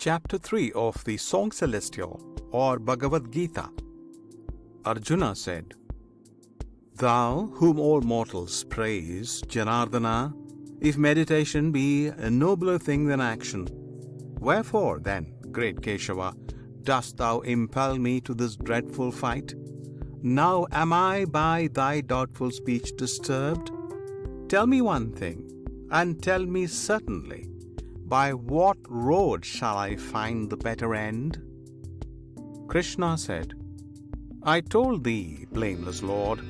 Chapter 3 of the Song Celestial or Bhagavad Gita. Arjuna said, Thou whom all mortals praise, Janardana, if meditation be a nobler thing than action, wherefore then, great Keshava, dost thou impel me to this dreadful fight? Now am I by thy doubtful speech disturbed? Tell me one thing, and tell me certainly, by what road shall I find the better end? Krishna said, I told thee, blameless Lord,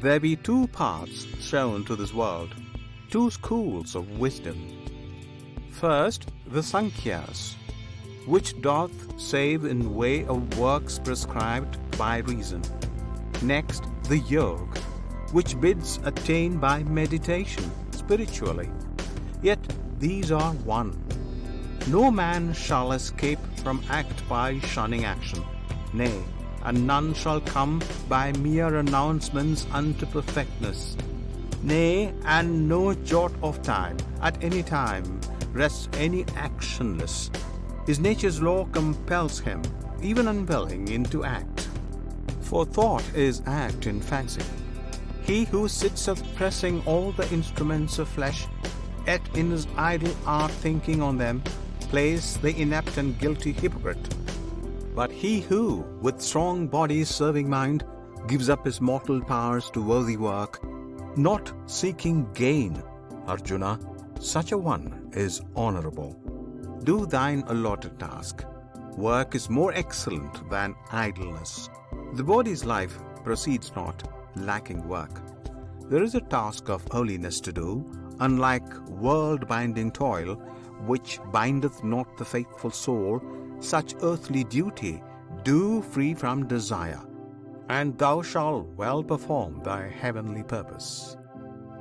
there be two paths shown to this world, two schools of wisdom. First, the Sankhyas, which doth save in way of works prescribed by reason. Next, the Yoga, which bids attain by meditation spiritually. Yet these are one. No man shall escape from act by shunning action. Nay, and none shall come by mere announcements unto perfectness. Nay, and no jot of time, at any time, rests any actionless. His nature's law compels him, even unwilling, into act. For thought is act in fancy. He who sits suppressing all the instruments of flesh, yet in his idle art thinking on them, plays the inept and guilty hypocrite. But he who, with strong body serving mind, gives up his mortal powers to worthy work, not seeking gain, Arjuna, such a one is honorable. Do thine allotted task. Work is more excellent than idleness. The body's life proceeds not, lacking work. There is a task of holiness to do, unlike world-binding toil, which bindeth not the faithful soul. Such earthly duty do free from desire, and thou shalt well perform thy heavenly purpose.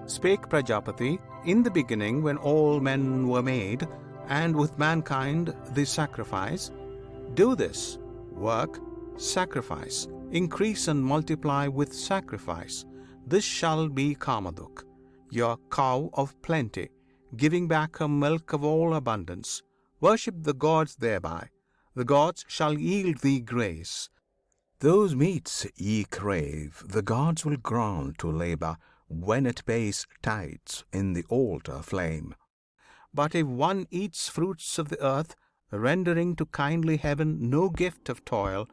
Spake Prajapati, in the beginning when all men were made, and with mankind the sacrifice, do this, work, sacrifice, increase and multiply with sacrifice. This shall be Kamaduk, your cow of plenty, giving back her milk of all abundance. Worship the gods thereby. The gods shall yield thee grace. Those meats ye crave, the gods will grant to labour when it pays tithes in the altar flame. But if one eats fruits of the earth, rendering to kindly heaven no gift of toil,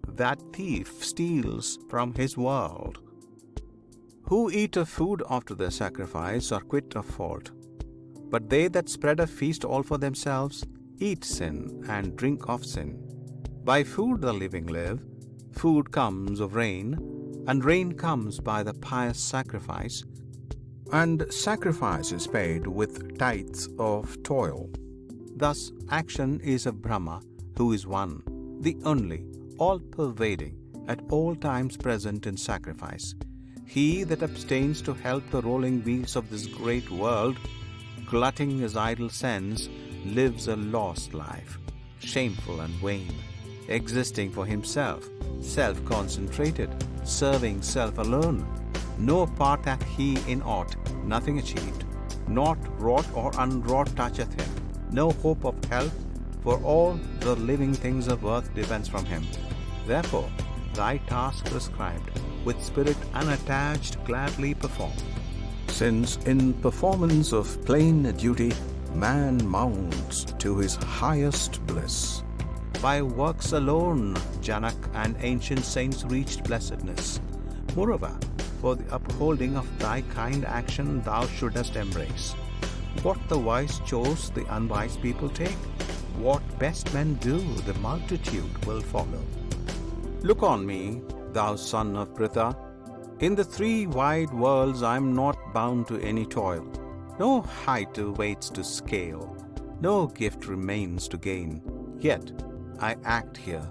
that thief steals from his world. Who eat of food after their sacrifice are quit of fault. But they that spread a feast all for themselves eat sin and drink of sin. By food the living live, food comes of rain, and rain comes by the pious sacrifice, and sacrifice is paid with tithes of toil. Thus action is of Brahma, who is one, the only, all-pervading, at all times present in sacrifice. He that abstains to help the rolling wheels of this great world, glutting his idle sense, lives a lost life, shameful and vain, existing for himself, self-concentrated, serving self alone. No part hath he in aught, nothing achieved, naught wrought or unwrought toucheth him, no hope of help, for all the living things of earth depends from him. Therefore, thy task prescribed, with spirit unattached gladly perform. Since in performance of plain duty, man mounts to his highest bliss. By works alone, Janak and ancient saints reached blessedness. Moreover, for the upholding of thy kind action thou shouldest embrace. What the wise chose, the unwise people take. What best men do, the multitude will follow. Look on me, thou son of Pritha. In the three wide worlds I am not bound to any toil. No height awaits to scale, no gift remains to gain. Yet I act here.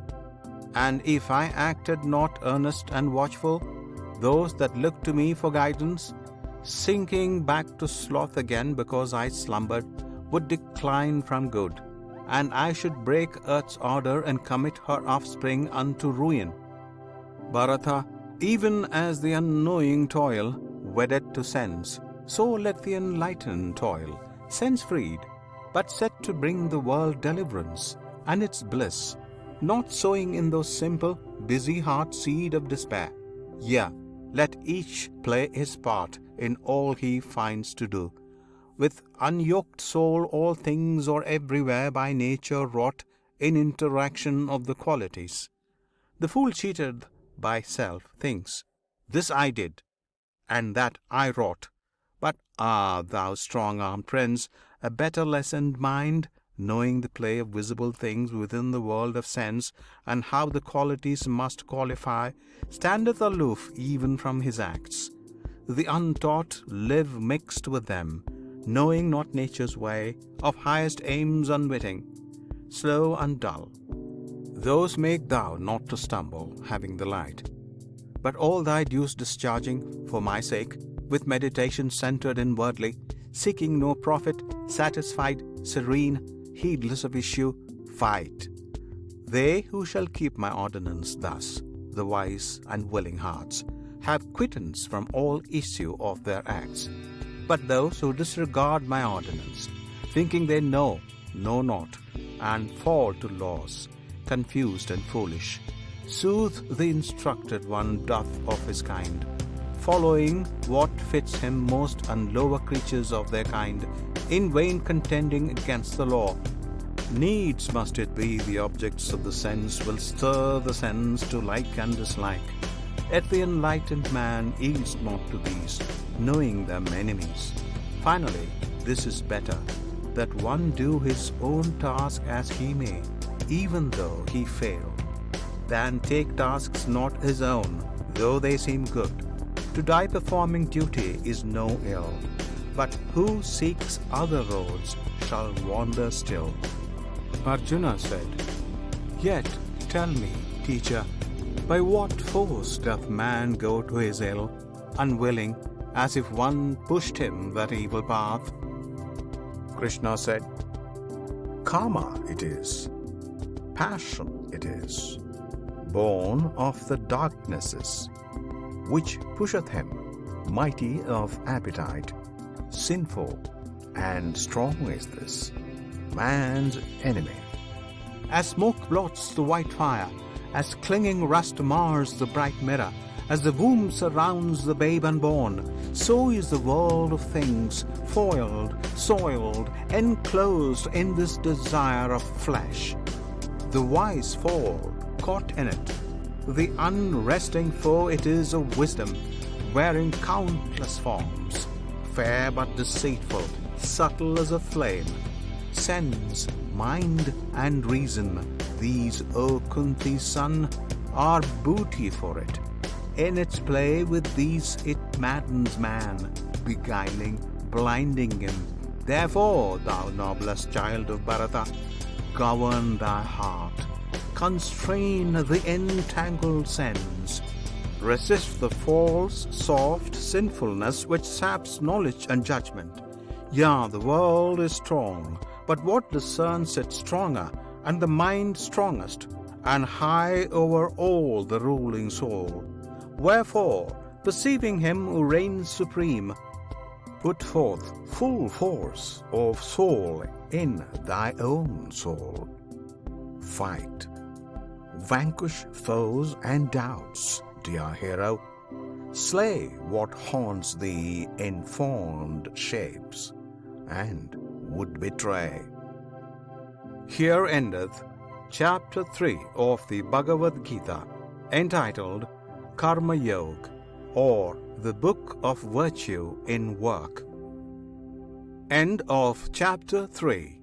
And if I acted not earnest and watchful, those that look to me for guidance, sinking back to sloth again because I slumbered, would decline from good, and I should break earth's order and commit her offspring unto ruin. Bharata, even as the unknowing toil, wedded to sense, so let the enlightened toil, sense freed, but set to bring the world deliverance. and its bliss, not sowing in those simple, busy heart seed of despair. Yea, let each play his part in all he finds to do. With unyoked soul, all things are everywhere by nature wrought in interaction of the qualities. The fool cheated by self thinks, "This I did, and that I wrought." But thou strong-armed prince, a better lessoned mind, knowing the play of visible things within the world of sense, and how the qualities must qualify, standeth aloof even from his acts. The untaught live mixed with them, knowing not nature's way, of highest aims unwitting, slow and dull. Those make thou not to stumble, having the light, but all thy dues discharging for my sake, with meditation centered inwardly, seeking no profit, satisfied, serene, heedless of issue, fight. They who shall keep my ordinance thus, the wise and willing hearts, have quittance from all issue of their acts. But those who disregard my ordinance, thinking they know not, and fall to loss, confused and foolish, soothe the instructed one doth of his kind, following what fits him most, and lower creatures of their kind, in vain contending against the law. Needs must it be the objects of the sense will stir the sense to like and dislike. Yet the enlightened man yields not to these, knowing them enemies. Finally, this is better, that one do his own task as he may, even though he fail, than take tasks not his own, though they seem good. To die performing duty is no ill, but who seeks other roads shall wander still. Arjuna said, "Yet tell me, teacher, by what force doth man go to his ill, unwilling, as if one pushed him that evil path?" Krishna said, "Karma it is, passion it is, born of the darknesses, which pusheth him, mighty of appetite, sinful and strong is this, man's enemy. As smoke blots the white fire, as clinging rust mars the bright mirror, as the womb surrounds the babe unborn, so is the world of things, foiled, soiled, enclosed in this desire of flesh. The wise fall, caught in it. The unresting foe it is of wisdom, wearing countless forms, fair but deceitful, subtle as a flame. Sense, mind, and reason, these, O Kunti's son, are booty for it. In its play with these it maddens man, beguiling, blinding him. Therefore, thou noblest child of Bharata, govern thy heart, constrain the entangled sense, resist the false, soft sinfulness which saps knowledge and judgment. Yea, the world is strong, but what discerns it stronger, and the mind strongest, and high over all the ruling soul? Wherefore, perceiving him who reigns supreme, put forth full force of soul in thy own soul. Fight, vanquish foes and doubts, dear hero. Slay what haunts thee in formed shapes, and would betray. Here endeth Chapter 3 of the Bhagavad Gita, entitled Karma Yoga, or the Book of Virtue in Work. End of Chapter 3.